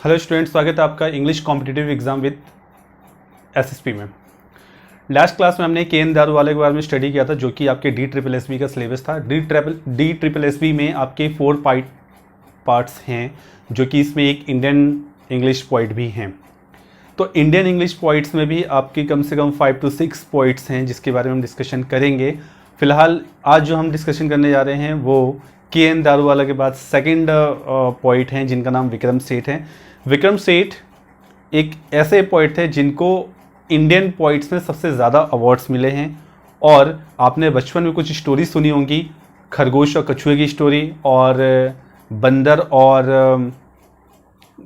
Hello student, स्वागत है आपका English competitive exam with SSP में। लास्ट क्लास में हमने के.एन. दारूवाले के बारे में स्टडी किया था, जो कि आपके DSSB का सिलेबस था। DSSB में आपके 4 पार्ट्स हैं, जो कि इसमें एक इंडियन इंग्लिश पोइट भी हैं। तो इंडियन इंग्लिश पोइट्स में भी आपकी कम से कम 5 to 6 पोइट्स हैं, जिसके बारे में हम डिस्कशन करेंगे। फिलहाल आज जो हम डिस्कशन करने जा रहे हैं वो के.एन. दारूवाला के बाद सेकंड पोइट हैं, जिनका नाम विक्रम सेठ है। विक्रम सेठ एक ऐसे पोइट थे जिनको इंडियन पोइट्स में सबसे ज़्यादा अवार्ड्स मिले हैं। और आपने बचपन में कुछ स्टोरी सुनी होंगी, खरगोश और कछुए की स्टोरी, और बंदर और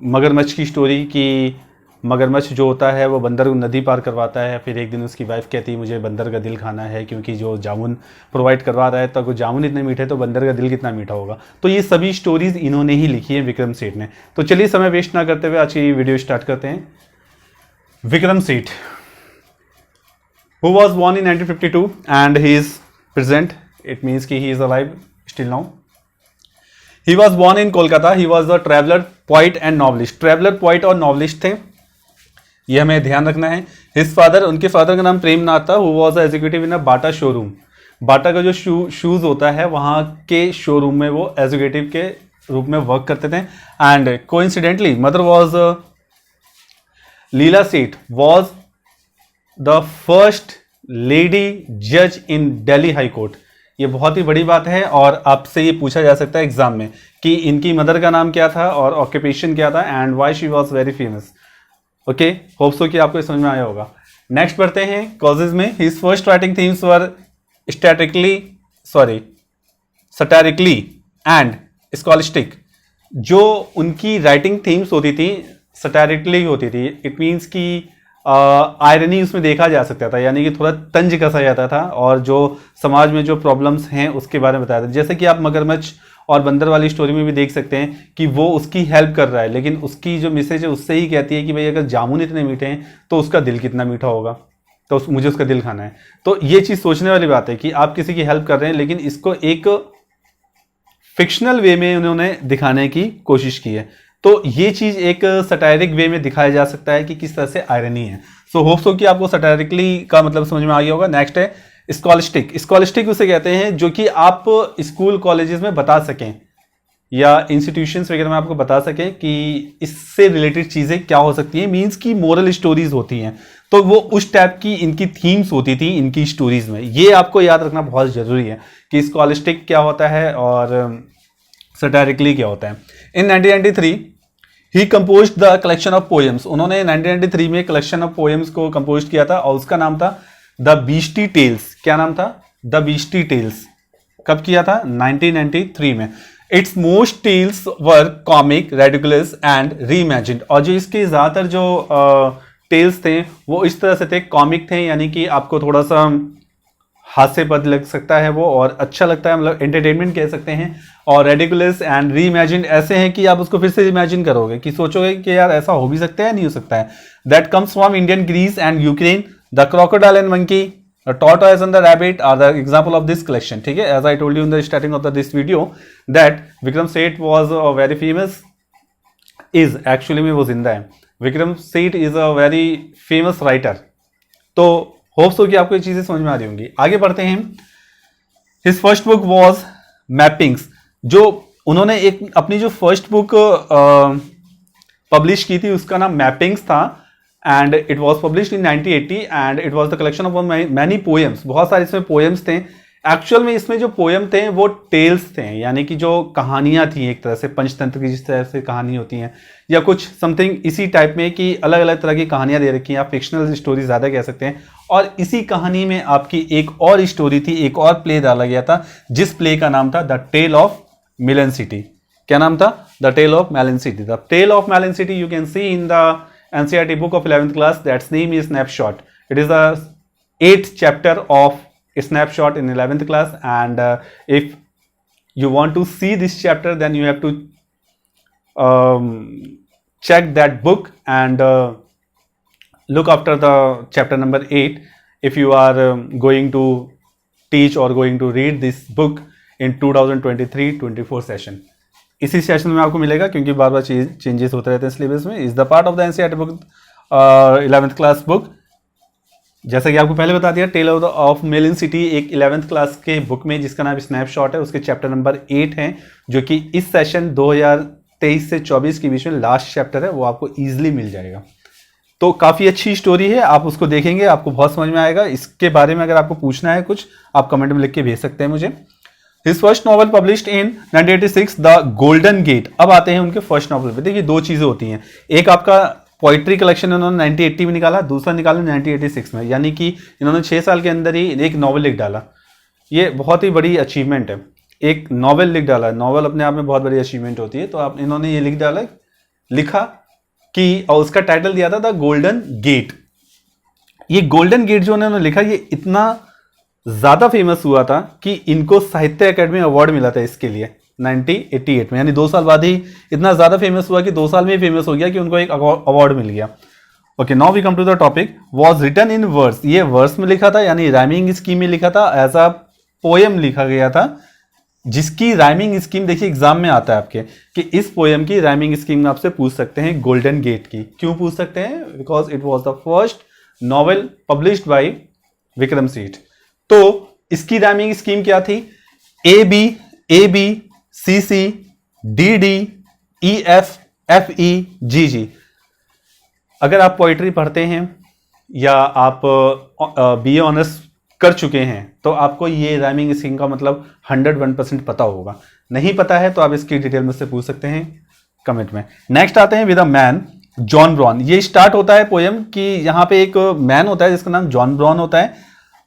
मगरमच्छ की स्टोरी कि मगरमच्छ जो होता है वो बंदर को नदी पार करवाता है। फिर एक दिन उसकी वाइफ कहती है मुझे बंदर का दिल खाना है, क्योंकि जो जामुन प्रोवाइड करवा रहा है, तो अगर जामुन इतने मीठे तो बंदर का दिल कितना मीठा होगा। तो ये सभी स्टोरीज इन्होंने ही लिखी है, विक्रम सेठ ने। तो चलिए समय वेस्ट ना करते हुए आज की वीडियो स्टार्ट करते हैं। Vikram Seth who was born in 1952 and he is present, it means कि he is alive still now. He was born in Kolkata. He was a traveler, poet and novelist. Traveler, poet और novelist थे, ये हमें ध्यान रखना है। His father, उनके father का नाम प्रेमनाथ था, who was executive in a Bata showroom. Bata का जो शूज़ होता है, वहाँ के शोरूम में वो एग्जीक्यूटिव के रूप में वर्क करते थे। एंड कोइंसिडेंटली मदर वॉज लीला सेठ वॉज द फर्स्ट लेडी जज इन दिल्ली हाई कोर्ट। ये बहुत ही बड़ी बात है और आपसे ये पूछा जा सकता है एग्जाम में कि इनकी मदर का नाम क्या था और ऑक्यूपेशन क्या था and why she was very famous. Okay, hope so कि आपको समझ में आया होगा। नेक्स्ट बढ़ते हैं कॉजेज में। His first writing themes were satirically and scholastic. जो उनकी राइटिंग थीम्स होती थी सटैरिकली होती थी। इट मीन्स कि आयरनी उसमें देखा जा सकता था, यानी कि थोड़ा तंज कसा जाता था और जो समाज में जो प्रॉब्लम्स हैं उसके बारे में बताया था। जैसे कि आप मगरमच्छ और बंदर वाली स्टोरी में भी देख सकते हैं कि वो उसकी हेल्प कर रहा है, लेकिन उसकी जो मैसेज है उससे ही कहती है कि भाई अगर जामुन इतने मीठे हैं तो उसका दिल कितना मीठा होगा, तो मुझे उसका दिल खाना है। तो ये चीज़ सोचने वाली बात है कि आप किसी की हेल्प कर रहे हैं, लेकिन इसको एक फिक्शनल वे में उन्होंने दिखाने की कोशिश की है। तो ये चीज़ एक सटायरिक वे में दिखाया जा सकता है कि किस तरह से आयरनी है। सो होप सो कि आपको सटायरिकली का मतलब समझ में आ गया होगा। नेक्स्ट है स्कॉलिस्टिक। स्कॉलिस्टिक उसे कहते हैं जो कि आप स्कूल कॉलेजेस में बता सकें या इंस्टीट्यूशंस वगैरह में आपको बता सकें कि इससे रिलेटेड चीज़ें क्या हो सकती हैं। मीन्स की मोरल स्टोरीज होती हैं, तो वो उस टाइप की इनकी थीम्स होती थी इनकी स्टोरीज में। ये आपको याद रखना बहुत ज़रूरी है कि स्कॉलिस्टिक क्या होता है और सटायरिकली क्या होता है। In 1993 he composed the collection of poems. उन्होंने 1993 में कलेक्शन ऑफ पोएम्स को कंपोज किया था और उसका नाम था द बीस्टी टेल्स। क्या नाम था? The Beastly Tales. कब किया था? 1993 में। It's most tales were comic, ridiculous and reimagined. और जो इसके ज़्यादातर जो टेल्स थे वो इस तरह से थे, कॉमिक थे, यानी कि आपको थोड़ा सा हास्यपद लग सकता है वो और अच्छा लगता है, मतलब एंटरटेनमेंट कह सकते हैं। और रेडिकुलस एंड रीइमेजिन्ड ऐसे हैं कि आप उसको फिर से इमेजिन करोगे कि सोचोगे कि यार ऐसा हो भी सकता है, नहीं हो सकता है। That comes from Indian, Greece and Ukraine. The crocodile and monkey, the tortoise and the rabbit are the example of this collection. ठीक है, as I told you in the starting of this video that Vikram Seth was very famous, is actually में वो जिंदा है। Vikram Seth is a very famous writer. तो hope so कि आपको ये चीजें समझ में आ रही होंगी। आगे बढ़ते हैं। His first book was mappings. जो उन्होंने एक अपनी जो फर्स्ट बुक पब्लिश की थी उसका नाम मैपिंग्स था and it was published in 1980 and it was the collection of many poems. बहुत सारे इसमें पोएम्स थे। एक्चुअल में इसमें जो पोएम थे वो टेल्स थे, यानी कि जो कहानियां थी, एक तरह से पंचतंत्र की जिस तरह से कहानी होती हैं या कुछ समथिंग इसी टाइप में कि अलग अलग तरह की कहानियां दे रखी हैं। आप फिक्शनल स्टोरी ज़्यादा कह सकते हैं। और इसी कहानी में आपकी एक और स्टोरी थी, एक और प्ले डाला गया था, जिस प्ले का नाम था the tale of melon City. क्या नाम था? The tale of melon City. The tale of melon City you can see in the NCERT book of 11th class. That's name is Snapshot. It is the 8th chapter of Snapshot in 11th class, and if you want to see this chapter then you have to check that book and look after the chapter number 8 if you are going to teach or going to read this book in 2023-24 session. इसी session में आपको मिलेगा, क्योंकि बार बार changes होते रहते हैं syllabus में। Is the part of the NCERT book 11th class book. जैसा कि आपको पहले बता दिया, टेल ऑफ मेलिन सिटी एक 11th क्लास के बुक में जिसका नाम स्नैपशॉट है, उसके चैप्टर नंबर 8 है, जो कि इस सेशन 2023 से 24 के बीच में लास्ट चैप्टर है, वो आपको ईजिली मिल जाएगा। तो काफ़ी अच्छी स्टोरी है, आप उसको देखेंगे आपको बहुत समझ में आएगा। इसके बारे में अगर आपको पूछना है कुछ, आप कमेंट में लिख के भेज सकते हैं मुझे। His first novel published in 1986 the golden gate. अब आते हैं उनके फर्स्ट नॉवल पे। देखिए दो चीज़ें होती हैं, एक आपका पोइट्री कलेक्शन उन्होंने 1980 में निकाला, दूसरा निकाला 1986 में, यानी कि इन्होंने 6 साल के अंदर ही एक नॉवल लिख डाला। ये बहुत ही बड़ी अचीवमेंट है, एक नॉवल लिख डाला। नॉवल अपने आप में बहुत बड़ी अचीवमेंट होती है। तो आप इन्होंने ये लिखा कि, और उसका टाइटल दिया था द गोल्डन गेट। ये गोल्डन गेट जो उन्होंने लिखा, ये इतना ज़्यादा फेमस हुआ था कि इनको साहित्य अकेडमी अवार्ड मिला था इसके लिए 1988 में, यानी 2 साल बाद ही इतना ज़्यादा फेमस हुआ कि 2 साल में ही फेमस हो गया कि उनको एक अवार्ड मिल गया। Okay, now we come to the topic. Was written in verse. ये वर्स में लिखा था, यानी राइमिंग स्कीम में लिखा था, एज अ पोएम लिखा गया था, जिसकी राइमिंग स्कीम देखिए एग्जाम में आता है आपके, कि इस पोएम की राइमिंग स्कीम आपसे पूछ सकते हैं गोल्डन गेट की। क्यों पूछ सकते हैं? Because it was the first novel published by Vikram Seth. तो इसकी राइमिंग स्कीम क्या थी? A B C C D D E F E G G. अगर आप पोइट्री पढ़ते हैं या आप BA ऑनर्स कर चुके हैं तो आपको ये राइमिंग स्कीम का मतलब 101% पता होगा। नहीं पता है तो आप इसकी डिटेल में से पूछ सकते हैं कमेंट में। नेक्स्ट आते हैं with a man John Brown. ये स्टार्ट होता है पोएम कि यहाँ पे एक मैन होता है जिसका नाम जॉन ब्रॉन होता है,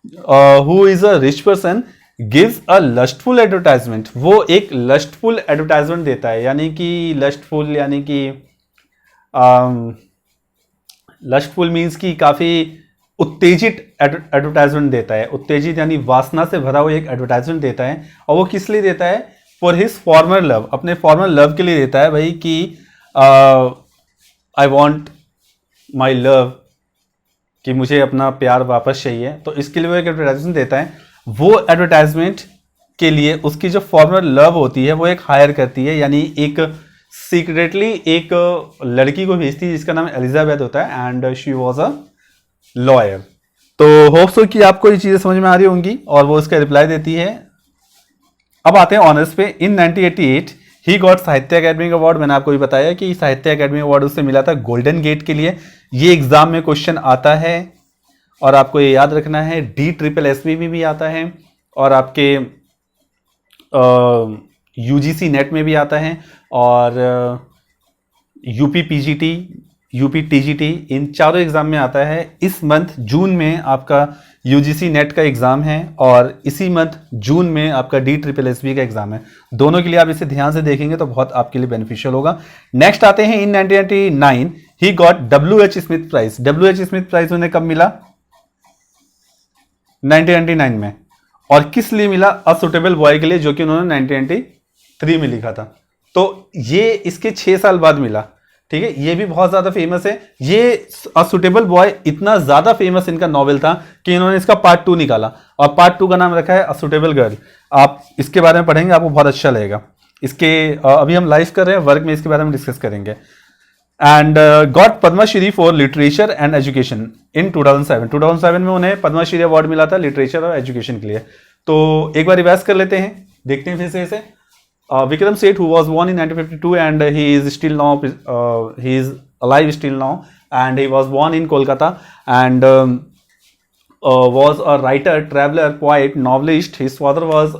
who is a rich person gives a lustful advertisement. वो एक लस्टफुल एडवर्टाइजमेंट देता है, यानी कि लस्टफुल यानी कि लस्टफुल मीन्स कि काफ़ी उत्तेजित एडवर्टाइजमेंट देता है। उत्तेजित यानी वासना से भरा हुआ एक एडवर्टाइजमेंट देता है। और वो किस लिए देता है? फॉर हिज फॉर्मर लव, अपने फॉर्मर लव के लिए देता है भाई, कि आई वॉन्ट माई लव, कि मुझे अपना प्यार वापस चाहिए। तो इसके लिए वो एक एडवर्टाइजमेंट देता है। वो एडवर्टाइजमेंट के लिए उसकी जो फॉर्मर लव होती है वो एक हायर करती है, यानी एक सीक्रेटली एक लड़की को भेजती है जिसका नाम एलिजाबेथ होता है, and she was a lawyer. तो होप सो कि आपको ये चीज़ें समझ में आ रही होंगी, और वो इसका रिप्लाई देती है। अब आते हैं ऑनर्स पे। इन 1988 ही गॉट साहित्य अकेडमी अवार्ड। मैंने आपको भी बताया कि साहित्य अकेडमी अवार्ड उससे मिला था गोल्डन गेट के लिए। ये एग्जाम में क्वेश्चन आता है और आपको ये याद रखना है। DSSB में भी आता है और आपके UGC नेट में भी आता है, और UPPGT UPTGT इन चारों एग्जाम में आता है। इस मंथ जून में आपका UGC नेट का एग्जाम है और इसी मंथ जून में आपका DSSB का एग्जाम है। दोनों के लिए आप इसे ध्यान से देखेंगे तो बहुत आपके लिए बेनिफिशियल होगा। नेक्स्ट आते हैं in 1999 he got WH Smith prize. WH Smith prize उन्हें कब मिला? 1999 में। और किस लिए मिला? अ सुटेबल बॉय के लिए, जो कि उन्होंने 1993 में लिखा था। तो ये इसके 6 साल बाद मिला। ठीक है, ये भी बहुत ज्यादा फेमस है। ये अ सुटेबल बॉय इतना ज्यादा फेमस इनका नॉवेल था कि इन्होंने इसका पार्ट 2 निकाला, और पार्ट 2 का नाम रखा है अ सुटेबल गर्ल। आप इसके बारे में पढ़ेंगे, आपको बहुत अच्छा लगेगा। इसके अभी हम लाइव कर रहे हैं वर्क में, इसके बारे में डिस्कस करेंगे। And got Padma Shri for literature and education in 2007 में उन्हें पद्मश्री अवार्ड मिला था लिटरेचर और एजुकेशन के लिए। तो एक बार रिवाइज कर लेते हैं, देखते हैं फिर से इसे। Vikram Seth, who was born in 1952 and he is still now he is alive still now, and he was born in Kolkata and was a writer, traveler, poet, novelist. His father was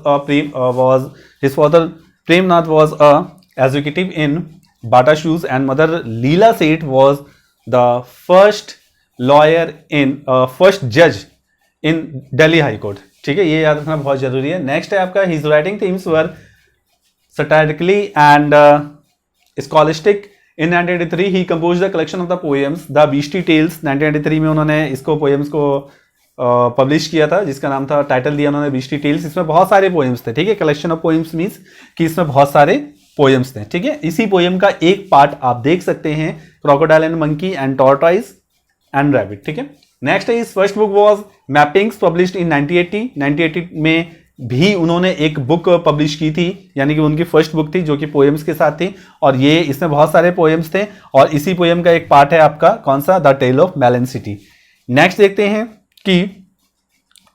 Premnath was a executive in Bata Shoes, and mother Leela Seth was the first lawyer in first judge in Delhi High Court. ठीक है, ये याद रखना बहुत जरूरी है। Next है आपका his writing themes were satirically and scholastic. In 1983 he composed the collection of the poems The Beastie Tales. 1993 में उन्होंने इसको पोएम्स को पब्लिश किया था, जिसका नाम था, टाइटल दिया उन्होंने बीस्टी टेल्स। इसमें बहुत सारे पोएम्स थे। ठीक है, कलेक्शन ऑफ पोएम्स मीन्स कि इसमें बहुत सारे पोएम्स थे। ठीक है, इसी पोएम का एक पार्ट आप देख सकते हैं, crocodile and monkey and tortoise and rabbit. ठीक है, नेक्स्ट है इस first book was mappings, published in 1980 में भी उन्होंने एक बुक पब्लिश की थी, यानी कि उनकी फर्स्ट बुक थी जो कि पोएम्स के साथ थी, और ये इसमें बहुत सारे पोएम्स थे, और इसी पोएम का एक पार्ट है आपका कौन सा, the tale of melon city. Next देखते हैं कि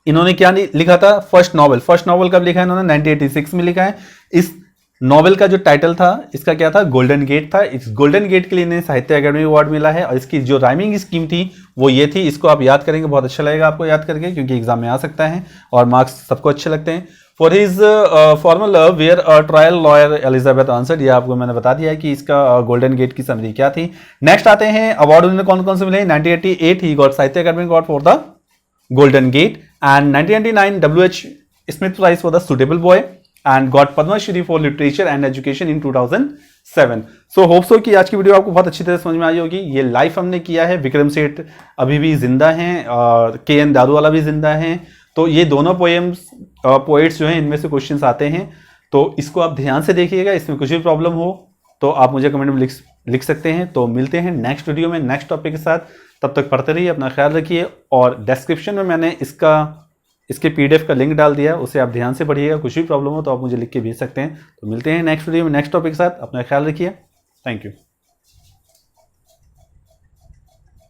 इन्होंने क्या लिखा था। फर्स्ट नॉवल कब लिखा है इन्होंने, 1986 में लिखा है। इस नॉवेल का जो टाइटल था इसका क्या था, गोल्डन गेट था। इस गोल्डन गेट के लिए इन्हें साहित्य अकादमी अवार्ड मिला है, और इसकी जो राइमिंग स्कीम थी वो ये थी। इसको आप याद करेंगे, बहुत अच्छा लगेगा आपको याद करके, क्योंकि एग्जाम में आ सकता है और मार्क्स सबको अच्छे लगते हैं। For his formal love were a trial lawyer Elizabeth answered, ये आपको मैंने बता दिया है कि इसका गोल्डन गेट की समरी क्या थी। नेक्स्ट आते हैं अवार्ड उन्हें कौन कौन से मिले। 1988 he got Sahitya Akademi award for the golden Gate, and 1999 WH Smith prize for the Suitable Boy, and got Padma Shri for Literature and Education in 2007। So hope so कि आज की वीडियो आपको बहुत अच्छी तरह समझ में आई होगी। ये लाइव हमने किया है, विक्रम सेठ अभी भी जिंदा हैं और KN दादूवाला भी जिंदा हैं, तो ये दोनों पोएट्स जो हैं इनमें से क्वेश्चंस आते हैं, तो इसको आप ध्यान से देखिएगा। इसमें कुछ भी प्रॉब्लम हो तो आप मुझे कमेंट में लिख सकते हैं। तो मिलते हैं नेक्स्ट वीडियो में नेक्स्ट टॉपिक के साथ, तब तक पढ़ते रहिए, अपना ख्याल रखिए, और डिस्क्रिप्शन में मैंने इसके PDF का लिंक डाल दिया, उसे आप ध्यान से पढ़िएगा। कुछ भी प्रॉब्लम हो तो आप मुझे लिख के भेज सकते हैं। तो मिलते हैं नेक्स्ट वीडियो में नेक्स्ट टॉपिक के साथ, अपना ख्याल रखिए। Thank you.